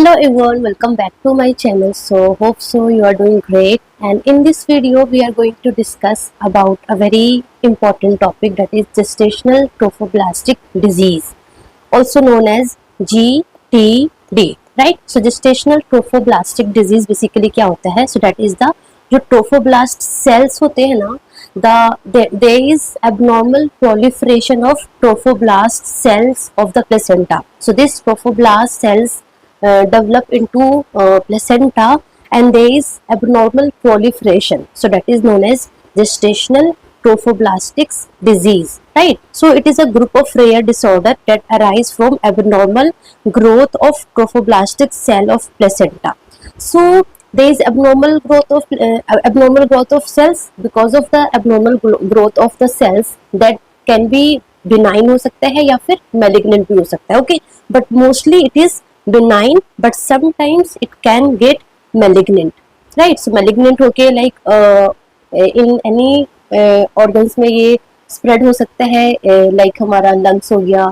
Hello everyone, welcome back to my channel. So hope so you are doing great, and in this video we are going to discuss about a very important topic, that is gestational trophoblastic disease, also known as GTD, right? So gestational trophoblastic disease basically क्या होता है? So that is the जो trophoblast sales होते हैं ना, there is abnormal proliferation of trophoblast cells of the placenta. So this trophoblast cells develop into placenta, and there is abnormal proliferation, so that is known as gestational trophoblastic disease, right? So it is a group of rare disorder that arise from abnormal growth of trophoblastic cell of placenta. So there is abnormal growth of cells. Because of the abnormal growth of the cells, that can be benign हो सकता है या फिर malignant भी हो सकता है, okay? But mostly it is benign, but sometimes it can get malignant, right? So malignant होके like in any organs में ये spread हो सकता है, like हमारा lungs हो गया,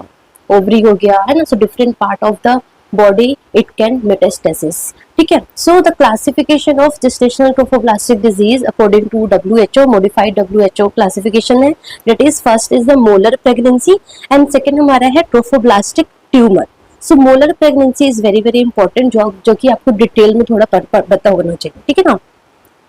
ovary हो गया, है ना? So different part of the body it can metastasis, ठीक है? So the classification of gestational trophoblastic disease according to WHO, modified WHO classification है, that is first is the molar pregnancy and second हमारा है trophoblastic tumor. So molar pregnancy is very very important, जो कि आपको detail में थोड़ा पता होना चाहिए, ठीक है ना?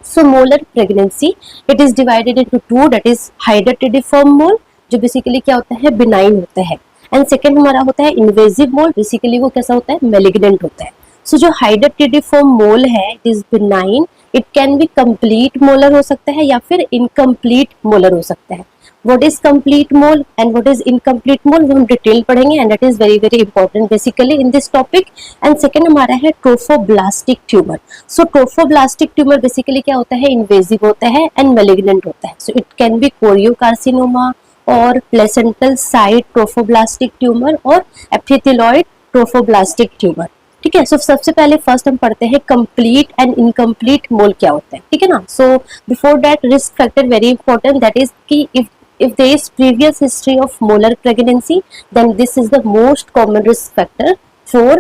So molar pregnancy it is divided into two, that is hydatidiform mole, जो बेसिकली क्या होता है, बिनाइन होता है, एंड सेकेंड हमारा होता है इन्वेजिव मोल, बेसिकली वो कैसा होता है, मेलिग्नेंट होता है. सो जो हाइड्रोटिडिफॉर्म मोल है it is benign, it can be complete molar हो सकता है या फिर इनकम्प्लीट मोलर हो सकता है. What is complete mole and what is incomplete mole वो हम डिटेल पढ़ेंगे, and that is very very important basically in this topic. And second हमारा है trophoblastic tumor. So trophoblastic tumor basically क्या होता है, invasive होता है and malignant होता है. So it can be choriocarcinoma और placental site trophoblastic tumor और epithelioid trophoblastic tumor. ठीक है? सो सबसे पहले फर्स्ट हम पढ़ते हैं कंप्लीट एंड इनकम्प्लीट मोल क्या होता है, ठीक है ना? So before that risk factor very important, that is कि if there is previous history of molar pregnancy, then this is the most common risk factor for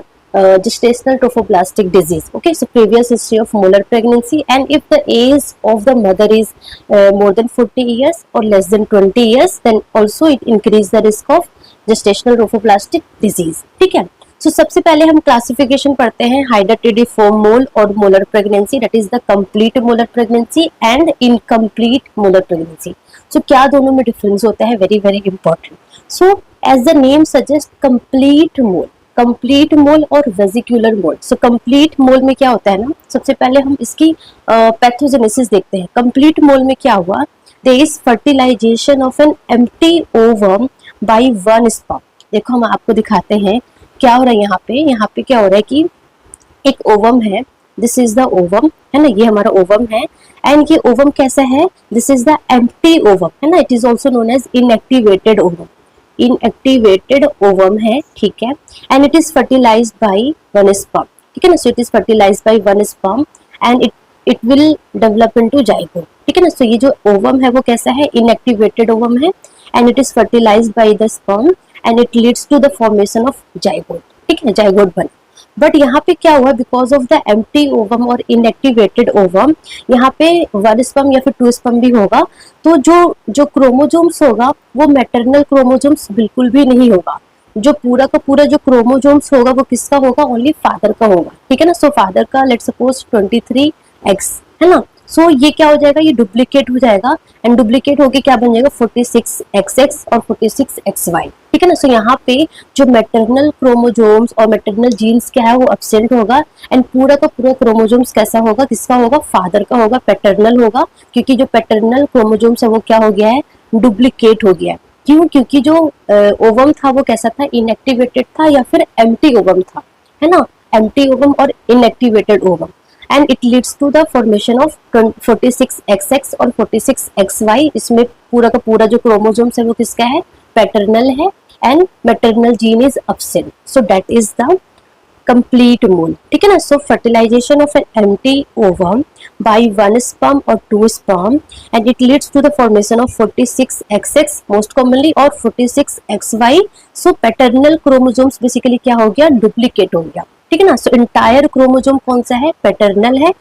gestational trophoblastic disease. Okay, so previous history of molar pregnancy, and if the age of the mother is more than 40 years or less than 20 years, then also it increase the risk of gestational trophoblastic disease. ठीक है? So सबसे पहले हम classification पढ़ते हैं hydatidiform mole और molar pregnancy, that is the complete molar pregnancy and incomplete molar pregnancy. So क्या दोनों में डिफरेंस होता है, very very important. So as the name suggest, complete mole और वेसिकुलर मोल. सो कंप्लीट मोल में क्या होता है ना, सबसे पहले हम इसकी पैथोजेनेसिस देखते हैं. कंप्लीट मोल में क्या हुआ, there is fertilisation of an empty ovum by one sperm. देखो हम आपको दिखाते हैं क्या हो रहा है यहाँ पे क्या हो रहा है कि एक ओवम है, दिस इज द ओवम, है ना? ये हमारा ओवम है, एंड ये ओवम कैसा है, this is the empty ovum, है ना? It is also known as inactivated ovum. Inactivated ovum है, ठीक है? And it is fertilised by one sperm, ठीक है ना? So it is fertilised by one sperm and it will develop into zygote, ठीक है ना? सो ये जो ओवम है वो कैसा है, इनएक्टिवेटेड ओवम है, and it is fertilised by the sperm and it leads to the formation of zygote, ठीक है? जाइगोट बना. बट यहाँ पे क्या हुआ, because of the empty ovum और इनएक्टिवेटेड ओवम, यहाँ पे वन स्पर्म या फिर टू स्पर्म भी होगा, तो जो क्रोमोजोम्स होगा वो मैटरनल क्रोमोजोम्स बिल्कुल भी नहीं होगा. जो पूरा का पूरा जो क्रोमोजोम्स होगा वो किसका होगा, ओनली फादर का होगा, ठीक है ना? सो फादर का लेट्स सपोज 23X, है ना? सो ये क्या हो जाएगा, ये डुप्लीकेट हो जाएगा, एंड डुप्लीकेट होके क्या बन जाएगा, 46XX और 46XY, ठीक है ना? सो यहाँ पे जो मैटरनल क्रोमोजोम्स और मैटरनल जीन्स क्या है वो एब्सेंट होगा, एंड पूरा का पूरा क्रोमोजोम्स कैसा होगा, किसका होगा, फादर का होगा, पैटर्नल होगा, क्योंकि जो पैटर्नल क्रोमोजोम्स है वो क्या हो गया है, डुप्लीकेट हो गया है. क्यों? क्योंकि जो ओवम था वो कैसा था, इनएक्टिवेटेड था या फिर एम्प्टी ओवम था, है ना? एम्प्टी ओवम और inactivated ovum, and it leads to the formation of 46XX और 46XY. इसमें पूरा का पूरा जो क्रोमोसोम्स है वो किसका है, पैटर्नल है, and maternal gene is absent. So that is the complete mole, ठीक है ना? So fertilisation of an empty ovum by one sperm और two sperm, and it leads to the formation of 46XX most commonly और 46XY. सो paternal chromosomes basically क्या हो गया, duplicate हो गया, ठीक है ना। सो इंटायर क्रोमोसोम कौन सा है, पैटर्नल है।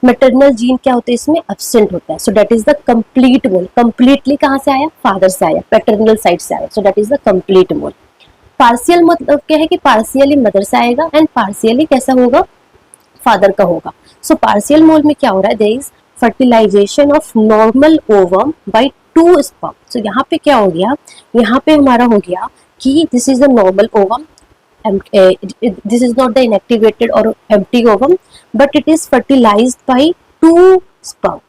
मैटरनल जीन क्या होता है इसमें, एब्सेंट होता है। सो that is the complete mole. Completely कहाँ से आया, फादर से आया, पैटर्नल साइड से आया। सो that is the complete mole. Partial मतलब क्या है कि पार्शियली मदर से आएगा एंड पार्शियली कैसा होगा, फादर का होगा। सो पार्शियल मोल में क्या हो रहा है, there is fertilisation of normal ovum by two sperm. So यहाँ पे क्या हो गया, यहाँ पे हमारा हो गया कि this is the normal ovum, this is not the inactivated or empty ovum but it is fertilized by two sperm।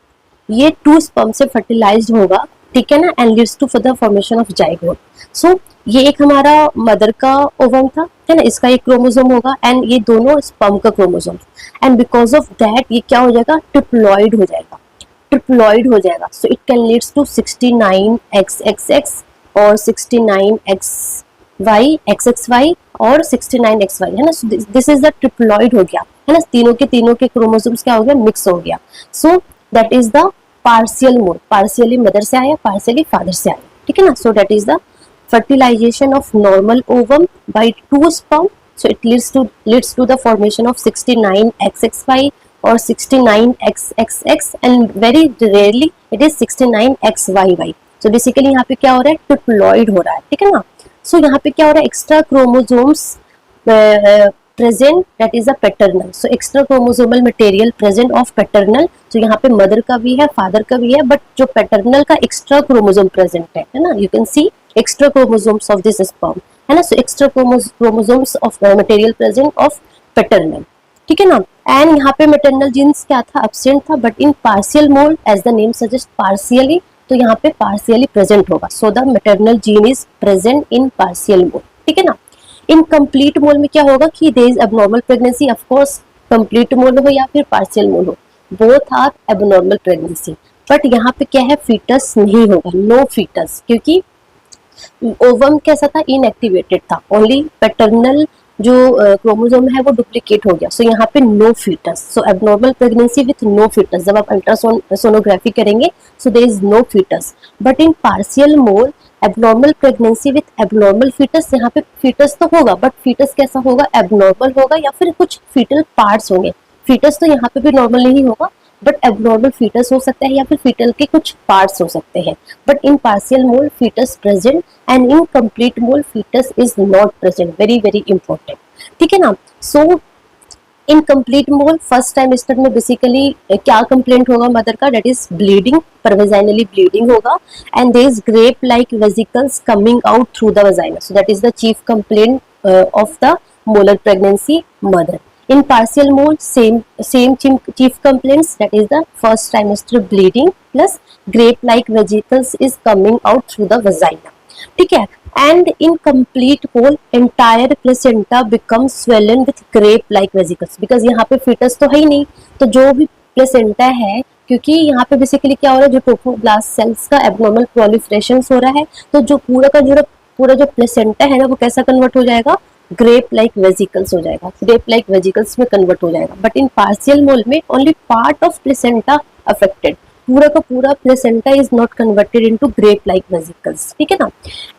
ये टू स्पर्म से फर्टिलाइज्ड होगा, ठीक है ना, and leads to further formation of zygote. So ये एक हमारा mother का ओवम था, है ना, इसका एक क्रोमोसोम होगा एंड ये दोनों स्पर्म का chromosome, and because of that ये क्या हो जाएगा, ट्रिप्लॉइड हो जाएगा, ट्रिप्लॉइड हो जाएगा। So it can leads to 69XXX और 69XY XXY और 69XY, है ना। दिस इज द ट्रिप्लॉइड हो गया, है ना, तीनों के क्रोमोसोम्स क्या हो गया, मिक्स हो गया। सो that is the partial mode, partially mother से आया, पार्शियली फादर से आया, ठीक है ना। सो that is the fertilization of normal ovum by two sperm, so it leads to the formation of 69XXY or 69XXX and very rarely it is 69XYY। so basically यहाँ पे क्या हो रहा है, ट्रिप्लॉइड हो रहा है, ठीक है ना। सो यहाँ पे क्या हो रहा है, extra chromosomes present, that is a paternal, so extra chromosomal material present of paternal। so यहाँ पे मदर का भी है, फादर का भी है, बट जो पैटर्नल का एक्स्ट्रा क्रोमोसोम प्रेजेंट है ना, you can see extra chromosomes of this sperm, है ना। so extra chromosomes of material present of paternal, ठीक है ना। एंड यहाँ पे maternal genes क्या था, absent था, but in partial mode as the name suggests partially, तो यहाँ पे partially present होगा। so the maternal gene is present in partial mode, ठीक है ना। इन कंप्लीट मोल में क्या होगा कि there is abnormal pregnancy, of course complete mole हो या फिर पार्शियल मोल हो, both are abnormal pregnancy. But यहाँ पे क्या है, फीटस नहीं होगा, नो फीटस, क्योंकि ओवम कैसा था, इनएक्टिवेटेड था, ओनली पैटर्नल जो क्रोमोसोम है वो डुप्लीकेट हो गया। सो यहाँ पे no foetus, so abnormal pregnancy with no foetus. जब आप अल्ट्रासोनोग्राफी करेंगे so there is no foetus. But in partial mole abnormal pregnancy with abnormal foetus, यहाँ पे फीटस तो होगा बट फीटस कैसा होगा, एबनॉर्मल होगा या फिर कुछ फीटल पार्ट्स होंगे। फीटस तो यहाँ पे भी नॉर्मल नहीं होगा बट एबनॉर्मल फीटस हो सकता है या फिर फीटल के कुछ पार्ट्स हो सकते हैं। But in partial mole fetus present and in complete mole fetus is not present, very very important, ठीक है ना। सो इन कंप्लीट मोल फर्स्ट टाइमेस्टर में बेसिकली क्या कंप्लेंट होगा मदर का, that is bleeding, per vaginally bleeding होगा and there is grape like vesicles coming out through the vagina. So that is the chief complaint of the molar pregnancy mother. In partial mode, same chief complaints, that is the first trimester bleeding plus grape-like vesicles is coming out through the vagina, ठीक है। And in complete mole, entire placenta becomes swollen with grape-like vesicles, because यहाँ पे fetus तो है ही नहीं, तो जो भी placenta है, क्योंकि यहाँ पे बेसिकली क्या हो रहा है, जो ट्रोफोब्लास्ट सेल्स का एबनॉर्मल प्रोलिफरेशन हो रहा है, तो जो पूरा जो प्लेसेंटा है ना वो कैसा कन्वर्ट हो जाएगा, ग्रेप लाइक वेजिकल्स हो जाएगा, ग्रेप लाइक वेजिकल्स में कन्वर्ट हो जाएगा। बट इन पार्शियल मोल में only part of placenta affected, पूरा का पूरा placenta is not converted into grape like vesicles, ठीक है ना।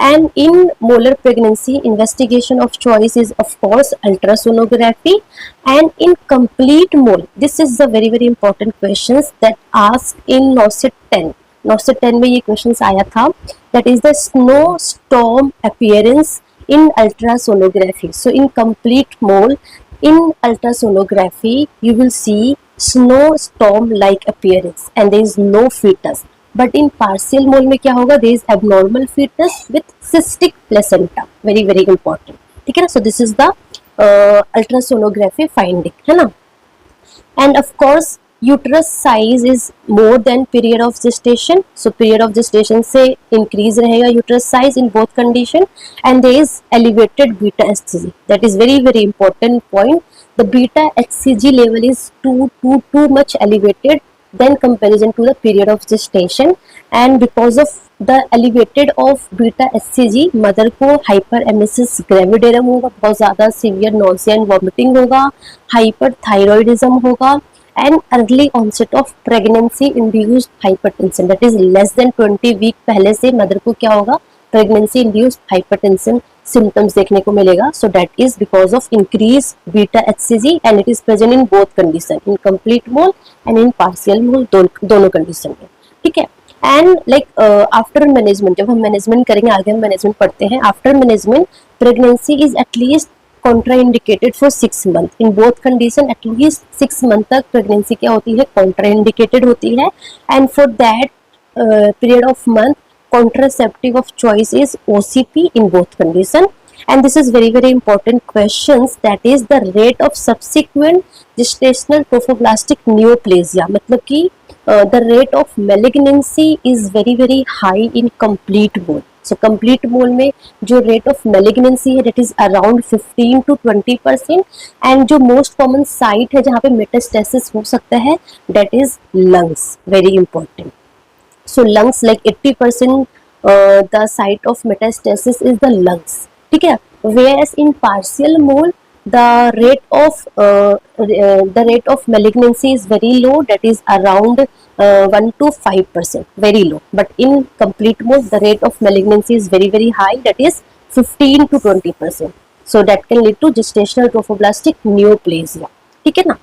And in molar pregnancy investigation of choice is of course ultrasonography. And in complete mole, this is the very very important questions that asked in NORCET 10, NORCET 10 में ये questions आया था, that is the snow storm appearance in ultrasonography। so in complete mole in ultrasonography you will see snowstorm like appearance and there is no fetus। but in partial mole में क्या होगा, there is abnormal fetus with cystic placenta, very very important, ठीक है ना। so this is the ultrasonography finding, है ना। and of course uterus size is more than period of gestation, so period of gestation से increase रहेगा uterus size in both condition. And there is elevated beta HCG, that is very very important point. The beta HCG level is too much elevated than comparison to the period of gestation, and because of the elevated of beta hcg mother को hyper emesis gravidarum होगा, बहुत ज्यादा severe nausea and vomiting होगा, hyper thyroidism होगा, and early onset of pregnancy induced hypertension, that is less than 20 week पहले से mother को क्या होगा, pregnancy induced hypertension सिम्टम्स देखने को मिलेगा. So that is because of increase beta HCG and it is present in both condition, in complete mole and in partial mole, दोनों condition में. ठीक है. एंड लाइक आफ्टर मैनेजमेंट, जब हम management करेंगे, आगे हम मैनेजमेंट पढ़ते हैं. After management pregnancy is at least contraindicated for 6 month in both condition. At least 6 month तक प्रेगनेंसी क्या होती है, कॉन्ट्राइंडिकेटेड होती है. And for that period of month, contraceptive of choice is OCP in both condition. And this is very important questions, that is the rate of subsequent gestational trophoblastic neoplasia. मतलब कि the rate of malignancy is very high in complete mole. So complete mole में जो rate of malignancy है that is around 15 to 20%. and जो most common site है जहाँ पे metastasis हो सकता है that is lungs. Very important. So lungs, like 80% the site of metastasis is the lungs. ठीक है. Whereas in partial mole the rate of malignancy is very low, that is around 1 to 5%, very low. But in complete mole the rate of malignancy is very high, that is 15 to 20%. So that can lead to gestational trophoblastic neoplasia. ठीक है ना.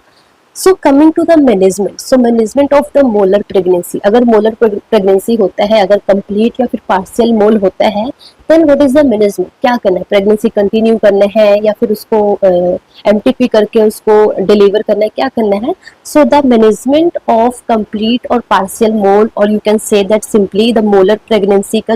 So coming to the management. So management of the molar pregnancy. अगर molar pregnancy होता है, अगर complete या फिर partial mole होता है, then what is the management. क्या करना है, प्रेगनेंसी कंटिन्यू करना है या फिर उसको एमटीपी करके उसको डिलीवर करना है, क्या करना है. So the management of complete और पार्शियल मोल, और you can say that simply the molar pregnancy का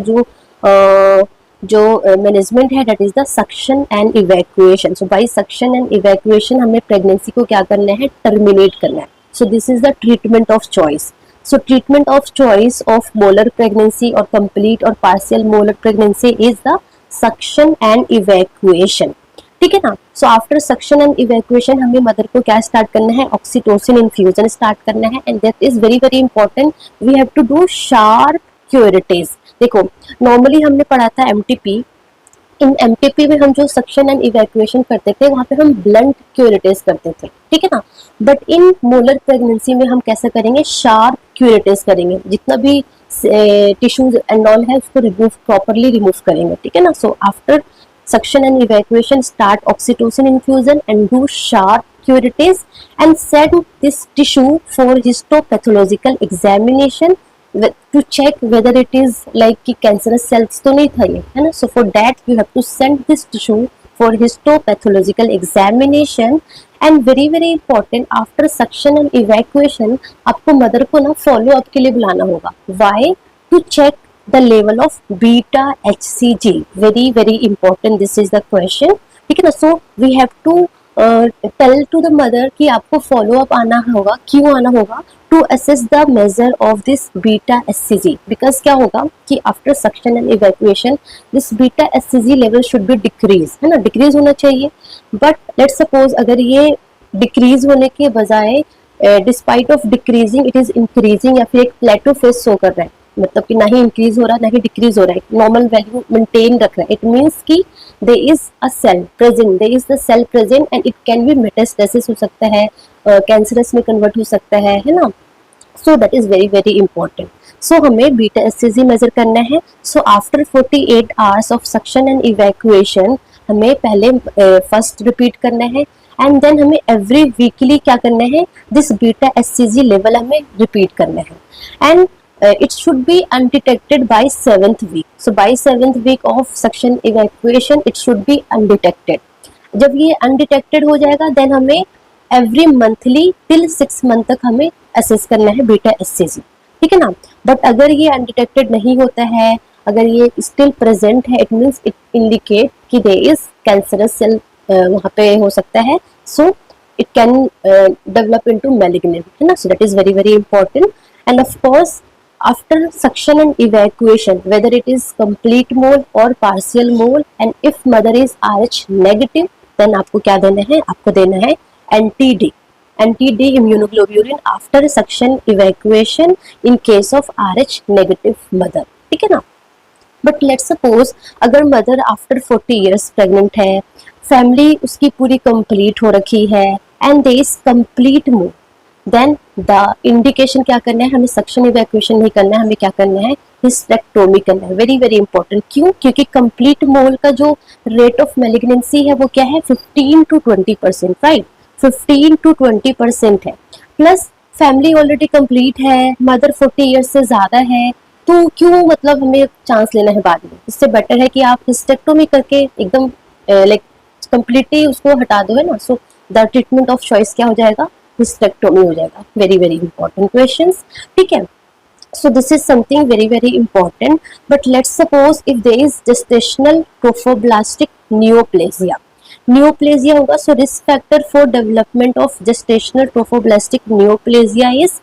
जो मैनेजमेंट है that is the suction and evacuation. So by suction and evacuation हमें प्रेगनेंसी को क्या करना है, टर्मिनेट करना है. So this is the treatment of choice. So treatment of choice of molar pregnancy और कंप्लीट और partial molar pregnancy is the suction and evacuation. ठीक है ना. So after suction and evacuation हमें मदर को क्या स्टार्ट करना है, ऑक्सीटोसिन इन्फ्यूजन स्टार्ट करना है. And that is very important. We have to do sharp curative. देखो नॉर्मली हमने पढ़ा था एमटीपी. इन एमटीपी में हम जो सक्शन एंड इवैक्यूएशन करते थे वहां पे हम ब्लंट क्यूरेटिव्स करते थे. ठीक है ना. बट इन मोलर प्रेगनेंसी में हम कैसे करेंगे, शार्प क्यूरेटिव्स करेंगे. जितना भी टिश्यूज एंड ऑल है उसको प्रॉपरली रिमूव करेंगे. ठीक है ना. So after suction and evacuation start oxytocin infusion and do sharp curatives and send this tissue for histopathological examination to check whether it is like कि cancerous cells तो नहीं था ये, है ना. So for that you have to send this tissue for histopathological examination. and very important, after suction and evacuation आपको mother को ना फॉलो अप के लिए बुलाना होगा. Why? To check the level of beta HCG. very important, this is the question. ठीक है ना. So we have to tell to the mother कि आपको फॉलो अप आना होगा. क्यों आना होगा? To assess the measure of this beta HCG. Because क्या होगा कि after suction and evacuation this beta HCG level should be decrease, है ना, डिक्रीज होना चाहिए. बट लेट्स सपोज अगर ये डिक्रीज होने के बजाय despite of decreasing it is increasing, या फिर एक प्लेटो फेज शो कर रहा है, मतलब कि ना ही इंक्रीज हो रहा है ना ही डिक्रीज हो रहा है, नॉर्मल वैल्यू मेंटेन रख रहा है, इट मींस कि there is a cell present, there is the cell present and it can be metastasis हो सकता है, कैंसरस में कन्वर्ट हो सकता है ना. so that is very important. so हमें बीटा एचसीजी मेजर करना है. so after 48 hours of suction and evacuation हमें पहले फर्स्ट रिपीट करना है एंड देन हमें एवरी वीकली क्या करना है, दिस बीटा एचसीजी लेवल हमें रिपीट करना है. And it should be undetected by 7th week. so by 7th week of suction evacuation it should be undetected. जब ये undetected हो जाएगा then हमें every monthly till 6 month तक हमें assess करना है बीटा एचसीजी. ठीक है ना. बट अगर ये undetected नहीं होता है, अगर ये still present है, it means it indicate कि there is cancerous cell वहाँ पे हो सकता है. so it can develop into malignant, है ना. so that is very important. and of course after suction and evacuation, whether it is complete mole or partial mole, and if mother is RH negative, then आपको क्या देना है, आपको देना है anti-D immunoglobulin after suction evacuation in case of RH negative mother. ठीक है ना. But let's suppose अगर mother after 40 years pregnant है, family उसकी पूरी complete हो रखी है and there is complete mole, then the indication क्या करना है, हमें सक्शन इवैक्यूएशन नहीं करना है, हमें क्या करना है, हिस्टेक्टोमी करना है, वेरी वेरी इंपॉर्टेंट। क्यों? क्योंकि कंप्लीट मोल का जो रेट ऑफ मेलिग्नेंसी है वो क्या है, 15 to 20%, राइट, 15 to 20% है। प्लस फैमिली ऑलरेडी कंप्लीट है, मदर 40 ईयर्स से ज्यादा है, तो क्यों मतलब हमें चांस लेना है बाद में। इससे बेटर है कि आप हिस्टेक्टोमी करके एकदम लाइक कंप्लीटली उसको हटा दो, है ना। So the treatment of choice क्या हो जाएगा, हिस्टेक्टोमी हो जाएगा। वेरी वेरी इंपॉर्टेंट क्वेश्चंस, ठीक है। So this is something very very important. But let's suppose if there is gestational trophoblastic neoplasia. Neoplasia होगा, so risk factor for development of gestational trophoblastic neoplasia is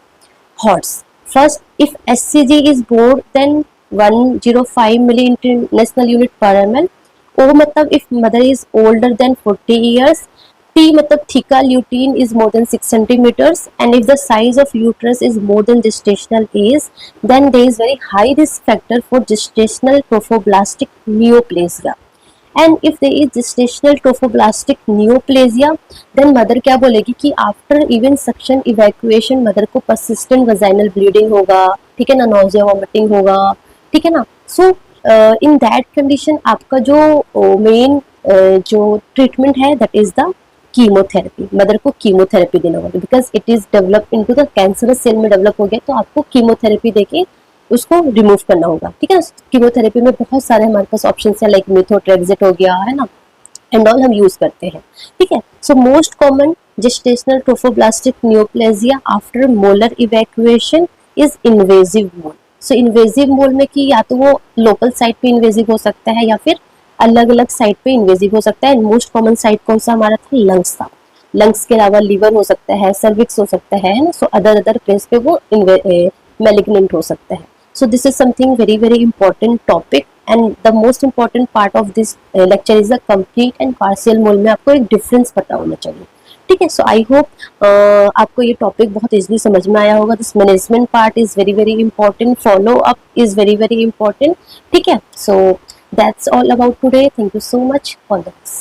HOTS. First, if SCG is more than 105 milli international unit per ml. O मतलब if mother is older than 40 years. T मतलब theca lutein is more than 6 centimeters, and if the size of uterus is more than gestational age, then there is very high risk factor for gestational trophoblastic neoplasia. And if there is gestational trophoblastic neoplasia, then mother क्या बोलेगी कि after even suction evacuation mother को persistent vaginal bleeding होगा, ठीक है ना, nausea vomiting होगा, ठीक है ना। So in that condition आपका जो main जो ट्रीटमेंट है that is the chemotherapy. Mother को कीमोथेरेपी देना होगा, because it is develop into the cancerous cell में डेवलप हो गया, तो आपको कीमोथेरेपी देके उसको रिमूव करना होगा, ठीक है। कीमोथेरेपी में बहुत सारे हमारे पास ऑप्शन है, लाइक मेथोट्रेक्सेट हो गया, है ना, एंड ऑल हम यूज करते हैं, ठीक है। So most common gestational trophoblastic neoplasia after molar evacuation is invasive mole. So invasive mole में कि या तो वो लोकल साइट पे इन्वेजिव हो सकता है या फिर अलग अलग साइट पे इन्वेजिव हो सकता है। मोस्ट कॉमन साइट कौन सा हमारा था, लंग्स था। लंग्स के अलावा लीवर हो सकता है, सर्विक्स हो सकता है ना। सो अदर प्लेस पे वो मेलिग्नेंट हो सकता है। So this is something very very important topic, and the most important part of this lecture is the complete and partial mole में आपको एक डिफरेंस पता होना चाहिए, ठीक है। सो आई होप आपको ये टॉपिक बहुत इजीली समझ में आया होगा। This management part is very very important, follow up is very very important, ठीक है। सो that's all about today. Thank you so much for this.